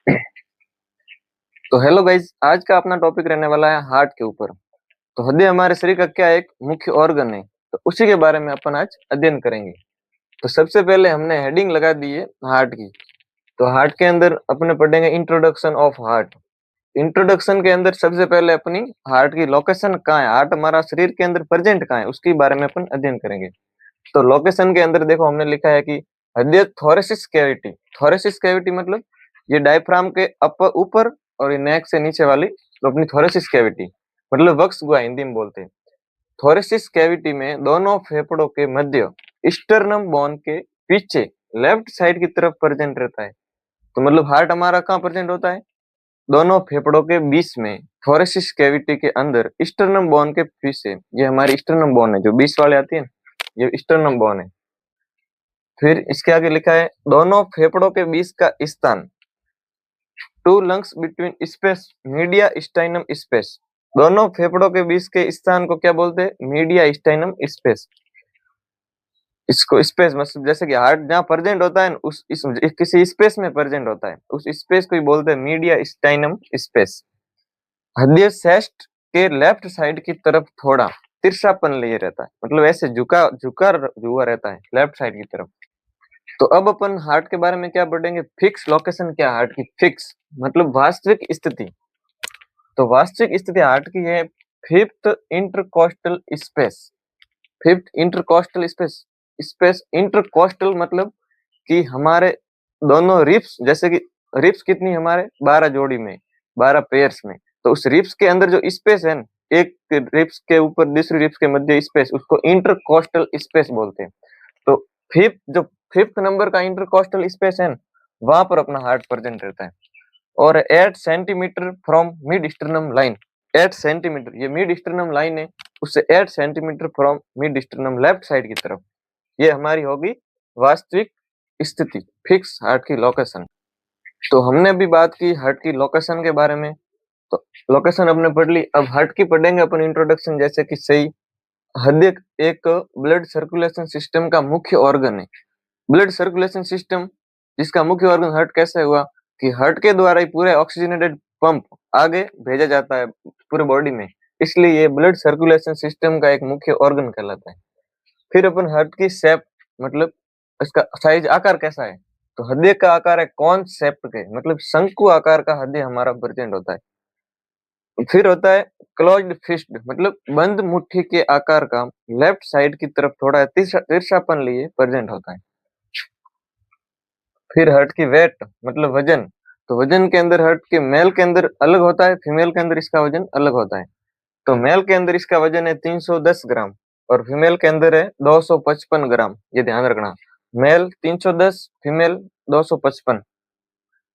तो hello guys, आज का अपना टॉपिक रहने वाला है हार्ट के ऊपर। तो हृदय हमारे शरीर का क्या एक मुख्य ऑर्गन है, तो उसी के बारे में अपन आज अध्ययन करेंगे। तो सबसे पहले हमने हेडिंग लगा दी है हार्ट की। तो हार्ट के अंदर अपने पढ़ेंगे इंट्रोडक्शन ऑफ हार्ट। इंट्रोडक्शन के अंदर सबसे पहले अपनी हार्ट की लोकेशन कहाँ है, हार्ट हमारा शरीर के अंदर प्रेजेंट कहाँ है, उसके बारे में अपन अध्ययन करेंगे। तो लोकेशन के अंदर देखो हमने लिखा है कि हृदय थोरेसिस कैविटी। थोरेसिस कैविटी मतलब ये डायफ्राम के अपर ऊपर और ये नेक से नीचे वाली तो अपनी थोरेसिस कैविटी मतलब वक्ष गुहा हिंदी में बोलते हैं। थोरेसिस कैविटी में दोनों फेफड़ों के मध्य स्टर्नम बोन के पीछे लेफ्ट साइड की तरफ प्रेजेंट रहता है। तो मतलब हार्ट हमारा कहाँ प्रेजेंट होता है? दोनों फेफड़ों के बीच में थोरेसिस कैविटी के अंदर स्टर्नम बोन के पीछे, ये हमारी स्टर्नम बोन है जो बीच वाले आती है ना, ये स्टर्नम बोन है। फिर इसके आगे लिखा है दोनों फेफड़ों के बीच का स्थान, two lungs between space mediastinum space. दोनों फेफड़ों के बीच के स्थान को क्या बोलते हैं? Mediastinum space. इसको स्पेस मतलब जैसे कि हार्ट जहाँ प्रेजेंट होता है किसी स्पेस में प्रेजेंट होता है, उस स्पेस को ही बोलते हैं मीडिया स्टाइनम स्पेस। हृदय श्रेष्ठ के लेफ्ट साइड की तरफ थोड़ा तिरछापन लिए रहता है, मतलब ऐसे झुका झुका हुआ रहता है लेफ्ट साइड की तरफ। तो अब अपन हार्ट के बारे में क्या पढ़ेंगे? फिक्स लोकेशन क्या है हार्ट की? फिक्स मतलब वास्तविक स्थिति। तो वास्तविक स्थिति हार्ट की है fifth intercostal space. Fifth intercostal space. Space intercostal मतलब कि हमारे दोनों रिब्स, जैसे कि रिब्स कितनी हमारे 12 जोड़ी में, 12 पेयर्स में। तो उस रिब्स के अंदर जो स्पेस है ना, एक रिब्स के ऊपर दूसरी रिब्स के मध्य स्पेस, उसको इंटरकोस्टल स्पेस बोलते हैं। तो फिफ्थ नंबर का इंटरकोस्टल स्पेस है, वहां पर अपना हार्ट प्रेजेंट रहता है। और 8 centimetre from mid sternum line. 8 centimetre ये मिड स्टर्नम लाइन है, उससे 8 centimetre from mid sternum left side की तरफ, ये हमारी होगी वास्तविक स्थिति, फिक्स हार्ट की लोकेशन। तो हमने अभी बात की हार्ट की लोकेशन के बारे में। तो लोकेशन अपने पढ़ ली, अब हार्ट की पढ़ेंगे अपन इंट्रोडक्शन, जैसे कि सही हृदय एक ब्लड सर्कुलेशन सिस्टम का मुख्य ऑर्गन है। ब्लड सर्कुलेशन सिस्टम जिसका मुख्य ऑर्गन हार्ट कैसे हुआ कि हार्ट के द्वारा ही पूरे ऑक्सीजनेटेड पंप आगे भेजा जाता है पूरे बॉडी में, इसलिए ये ब्लड सर्कुलेशन सिस्टम का एक मुख्य ऑर्गन कहलाता है। फिर अपन हार्ट की शेप मतलब इसका साइज आकार कैसा है, तो हृदय का आकार है कौन शेप के, मतलब शंकु आकार का हृदय हमारा प्रेजेंट होता है। फिर होता है क्लोज्ड फिस्ट मतलब बंद मुट्ठी के आकार का, लेफ्ट साइड की तरफ थोड़ा तिरछापन लिए प्रेजेंट होता है। फिर हार्ट की वेट मतलब वजन। तो वजन के अंदर हार्ट के मेल के अंदर अलग होता है, फीमेल के अंदर इसका वजन अलग होता है। तो मेल के अंदर इसका वजन है 310 ग्राम और फीमेल के अंदर है 255 ग्राम, ये ध्यान रखना। Male 310, female 255।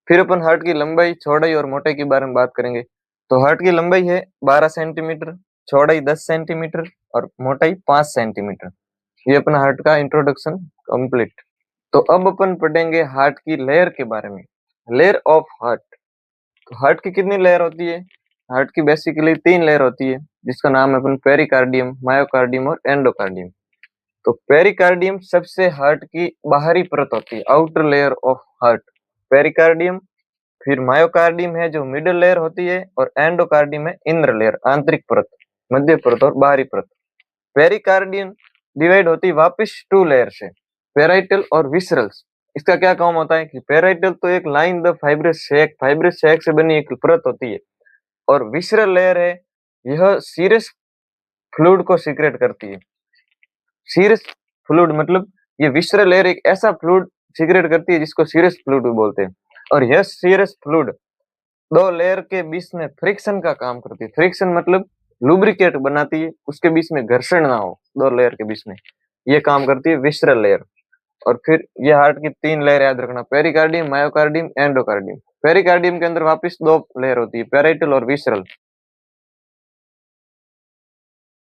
फिर अपन हार्ट की लंबाई, चौड़ाई और मोटाई के बारे में बात करेंगे। तो हार्ट की लंबाई है 12 सेंटीमीटर, चौड़ाई 10 सेंटीमीटर और मोटाई 5 सेंटीमीटर। ये अपना हार्ट का इंट्रोडक्शन कंप्लीट। तो अब अपन पढ़ेंगे हार्ट की लेयर के बारे में, लेयर ऑफ हार्ट। तो हार्ट की कितनी लेयर होती है? हार्ट की बेसिकली 3 लेयर होती है, जिसका नाम है अपन पेरिकार्डियम, मायोकार्डियम और एंडोकार्डियम। तो पेरिकार्डियम सबसे हार्ट की बाहरी परत होती है, outer layer of heart, pericardium. फिर मायोकार्डियम है जो मिडिल लेयर होती है, और एंडोकार्डियम है इनर लेयर, आंतरिक परत, मध्य परत और बाहरी परत। पेरिकार्डियम डिवाइड होती है वापिस 2 लेयर से, पेराइटल और विसरल्स। इसका क्या काम होता है कि पेराइटल तो एक लाइन द फाइब्रस सैक से बनी एक परत होती है, और विसरल लेयर है, यह सीरस फ्लूइड को सीक्रेट करती है। सीरस फ्लूइड मतलब ये विसरल लेयर एक ऐसा फ्लूइड सीक्रेट करती है जिसको सीरस फ्लूइड बोलते हैं। और यह सीरस फ्लूइड 2 लेयर के बीच में फ्रिक्शन का काम करती है। फ्रिक्शन मतलब लुब्रिकेट बनाती है, उसके बीच में घर्षण ना हो 2 लेयर के बीच में, ये काम करती है विसरल लेयर। और फिर ये हार्ट की 3 लेयर याद रखना, पेरिकार्डियम, मायोकार्डियम, एंडोकार्डियम। पेरिकार्डियम के अंदर वापस 2 लेयर होती है, पेराइटल और विसरल।